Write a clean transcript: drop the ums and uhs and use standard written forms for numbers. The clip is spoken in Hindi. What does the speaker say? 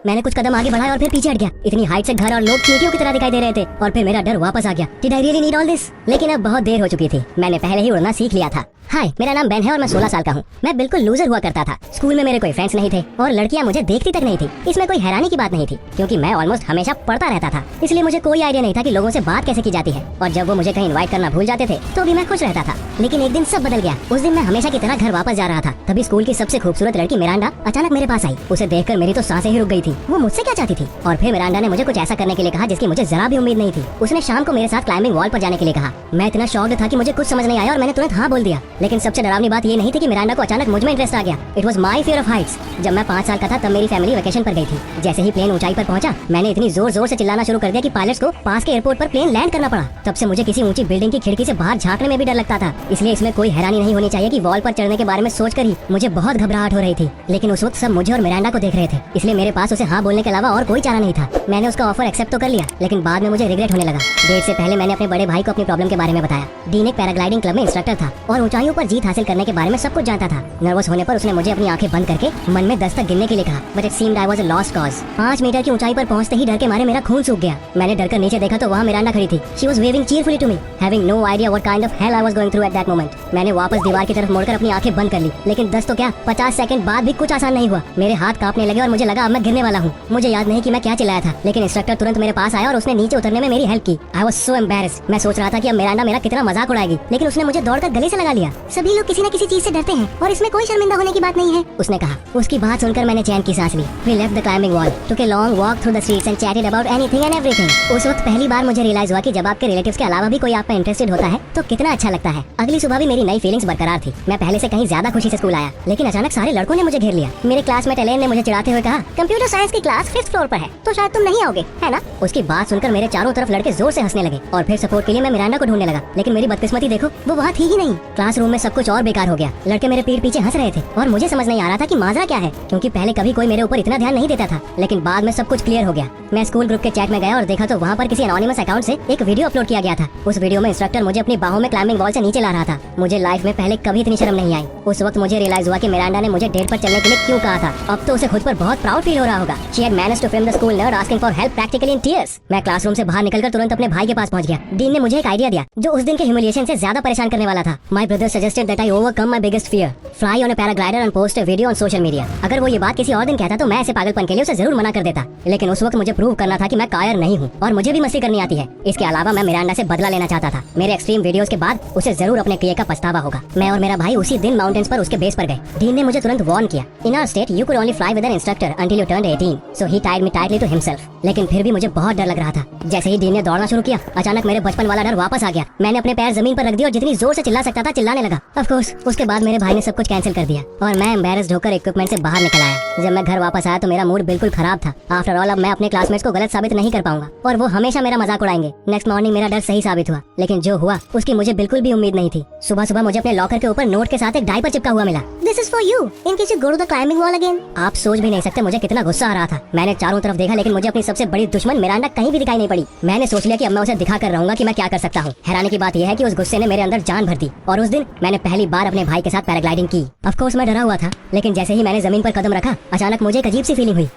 मैंने कुछ कदम आगे बढ़ाया और फिर पीछे हट गया। इतनी हाइट से घर और लोग चींटियों की तरह दिखाई दे रहे थे और फिर मेरा डर वापस आ गया। Did I really need all this? लेकिन अब बहुत देर हो चुकी थी। मैंने पहले ही उड़ना सीख लिया था। हाय, मेरा नाम बेन है और मैं 16 साल का हूँ। मैं बिल्कुल लूजर हुआ करता था। स्कूल में मेरे कोई फ्रेंड्स नहीं थे और लड़कियां मुझे देखती तक नहीं थी। इसमें कोई हैरानी की बात नहीं थी क्योंकि मैं ऑलमोस्ट हमेशा पढ़ता रहता था, इसलिए मुझे कोई आइडिया नहीं था कि लोगों से बात कैसे की जाती है। और जब वो मुझे कहीं इनवाइट करना भूल जाते थे तो भी मैं खुश रहता था। लेकिन एक दिन सब बदल गया। उस दिन मैं हमेशा की तरह घर वापस जा रहा था, तभी स्कूल की सबसे खूबसूरत लड़की मिरांडा अचानक मेरे पास आई। उसे देखकर मेरी तो सांसें ही रुक गई थी। वो मुझसे क्या चाहती थी? और फिर मिरांडा ने मुझे कुछ ऐसा करने के लिए कहा जिसकी मुझे जरा भी उम्मीद नहीं थी। उसने शाम को मेरे साथ क्लाइंबिंग वॉल पर जाने के लिए कहा। मैं इतना शॉक्ड था कि मुझे कुछ समझ नहीं आया और मैंने तुरंत हाँ बोल दिया। लेकिन सबसे डरावनी बात ये नहीं थी कि मिरांडा को अचानक मुझ में इंटरेस्ट आ गया। It was my fear of Heights. जब मैं 5 साल का था तब मेरी फैमिली वेकेशन पर गई थी। जैसे ही प्लेन ऊंचाई पर पहुंचा, मैंने इतनी जोर जोर से चिल्लाना शुरू कर दिया कि पायलट्स को पास के एयरपोर्ट पर प्लेन लैंड करना पड़ा। तब से मुझे किसी ऊंची बिल्डिंग की खिड़की से बाहर झांकने में भी डर लगता था। इसलिए इसमें कोई हैरानी नहीं होनी चाहिए कि वॉल पर चढ़ने के बारे में सोचकर ही मुझे बहुत घबराहट हो रही थी। लेकिन उस वक्त सब मुझे और मिरांडा को देख रहे थे, इसलिए मेरे पास उसे हाँ बोलने के अलावा और कोई चारा नहीं था। मैंने उसका ऑफर एक्सेप्ट तो कर लिया, लेकिन बाद में मुझे रिग्रेट होने लगा। डेट से पहले मैंने अपने बड़े भाई को अपनी प्रॉब्लम के बारे में बताया। डीन एक पैराग्लाइडिंग क्लब में इंस्ट्रक्टर था और ऊंचाइयों पर जीत हासिल करने के बारे में सब कुछ जानता था। नर्वस होने पर उसने मुझे अपनी आंखें बंद करके मन में 10 तक गिनने के लिए कहा, but it seemed I was a lost cause. 5 metre की ऊंचाई पर पहुंचते ही डर के मारे मेरा खून सूख गया। मैंने डर कर नीचे देखा तो वहाँ मिरांडा खड़ी थी। She was waving cheerfully to me, having no idea what kind of hell I was going through at that moment. मैंने वापस दीवार की तरफ मुड़कर अपनी आंखें बंद कर ली, लेकिन 10 तो क्या 50 सेकंड बाद भी कुछ आसान नहीं हुआ। मेरे हाथ कांपने लगे और मुझे लगा अब मैं गिरने वाला हूँ। मुझे याद नहीं कि मैं क्या चिल्लाया था, लेकिन इंस्ट्रक्टर तुरंत मेरे पास आया और उसने नीचे उतरने में मेरी हेल्प की। I was so embarrassed. मैं सोच रहा था कि अब मिरांडा मेरा कितना मजाक उड़ाएगी, लेकिन उसने मुझे दौड़कर गले से लगा लिया। सभी लोग किसी न किसी चीज से डरते हैं और इसमें कोई शर्मिंदा होने की बात नहीं है, उसने कहा। उसकी बात सुनकर मैंने चैन की सांस ली। We left the climbing wall, took a long walk through the streets and chatted about anything and everything. उस वक्त पहली बार मुझे रियलाइज हुआ कि जब आपके रिलेटिव्स के अलावा भी कोई आप में इंटरेस्टेड होता है तो कितना अच्छा लगता है। अगली सुबह भी मेरी नई फीलिंग्स बरकरार थी। मैं पहले से कहीं ज्यादा खुशी से स्कूल आया, लेकिन अचानक सारे लड़कों ने मुझे घेर लिया। मेरे क्लासमेट एलेन ने मुझे चिढ़ाते हुए कहा, कंप्यूटर साइंस की क्लास 5th फ्लोर पर है तो शायद तुम नहीं आओगे, है ना? उसकी बात सुनकर मेरे चारों तरफ लड़के जोर से हंसने लगे और फिर सपोर्ट के लिए मैं मिरांडा को ढूंढने लगा। लेकिन मेरी बदकिस्मती देखो, वो वहाँ थी ही नहीं। क्लासरूम में सब कुछ और बेकार हो गया। लड़के मेरे पीठ पीछे हंस रहे थे और मुझे समझ नहीं आ रहा था कि माजरा क्या है, क्योंकि पहले कभी कोई मेरे ऊपर इतना ध्यान नहीं देता था। लेकिन बाद में सब कुछ क्लियर हो गया। मैं स्कूल ग्रुप के चैट में गया और देखा तो वहाँ पर किसी एनोनिमस अकाउंट से एक वीडियो अपलोड किया गया था। उस वीडियो में इंस्ट्रक्टर मुझे अपनी बाहों में क्लाइंबिंग वॉल से नीचे ला रहा था। मुझे लाइफ में पहले कभी इतनी शर्म नहीं आई। उस वक्त मुझे रियलाइज हुआ कि मिरांडा ने मुझे डेट पर चलने के लिए क्यों कहा था। अब तो उसे खुद पर बहुत प्राउड फील हो रहा होगा। She had managed to film the school nerd asking for help practically in tears. मैं क्लासरूम से बाहर निकलकर तुरंत अपने भाई के पास पहुंच गया। डीन ने मुझे एक आइडिया दिया जो उस दिन के ह्यूमिलिएशन से ज्यादा परेशान करने वाला था। My brother suggested that I overcome my biggest fear, fly on a paraglider and post a video on social media. अगर वो ये बात किसी और दिन कहता तो मैं ऐसे पागलपन के लिए उसे जरूर मना कर देता, लेकिन उस वक्त मुझे प्रूव करना था कि मैं कायर नहीं हूँ और मुझे भी मस्ती करनी आती है। इसके अलावा मैं मिरांडा से बदला लेना चाहता था। मेरे एक्सट्रीम वीडियोस के बाद उसे जरूर अपने किए का पछतावा होगा। मैं और मेरा भाई उसी दिन माउंटेन्स पर उसके बेस पर गए। डीन ने मुझे तुरंत वार्न किया, in our state you could only fly with an instructor until you turned 18, so he tied me tightly to himself. लेकिन फिर भी मुझे बहुत डर लग रहा था। जैसे ही डीन ने दौड़ना शुरू किया, अचानक मेरे बचपन वाला डर वापस आ गया। मैंने अपने पैर जमीन पर रख दिए और जितनी जोर से चिल्ला सकता था चिल्लाने लगा। ऑफ कोर्स उसके बाद मेरे भाई ने सब कुछ कैंसिल कर दिया और मैं एम्बैरेस्ड होकर इक्विपमेंट से बाहर निकल आया। जब मैं घर वापस आया तो मेरा मूड बिल्कुल खराब था। आफ्टर ऑल अब मैं अपने क्लासमेट्स को गलत साबित नहीं कर पाऊंगा और वो हमेशा मेरा मजाक उड़ाएंगे। नेक्स्ट मॉर्निंग मेरा डर सही साबित हुआ, लेकिन जो हुआ उसकी मुझे बिल्कुल भी उम्मीद नहीं थी। सुबह सुबह मुझे अपने लॉकर के ऊपर नोट के साथ एक डायपर चिपका हुआ मिला। This is for you in case you go to the climbing wall again. आप सोच भी नहीं सकते मुझे कितना गुस्सा आ रहा था। मैंने चारों तरफ देखा, लेकिन मुझे अपनी सबसे बड़ी दुश्मन मिरांडा कहीं भी दिखाई नहीं पड़ी। मैंने सोच लिया कि अब मैं उसे दिखा कर रहूंगा कि मैं क्या कर सकता हूँ। हैरानी की बात यह है कि उस गुस्से ने मेरे अंदर जान भर दी और उस दिन मैंने पहली बार अपने भाई के साथ पैराग्लाइडिंग की। ऑफ कोर्स मैं डरा हुआ था, लेकिन जैसे ही मैंने जमीन पर कदम रखा, अचानक मुझे एक अजीब सी फीलिंग हुई।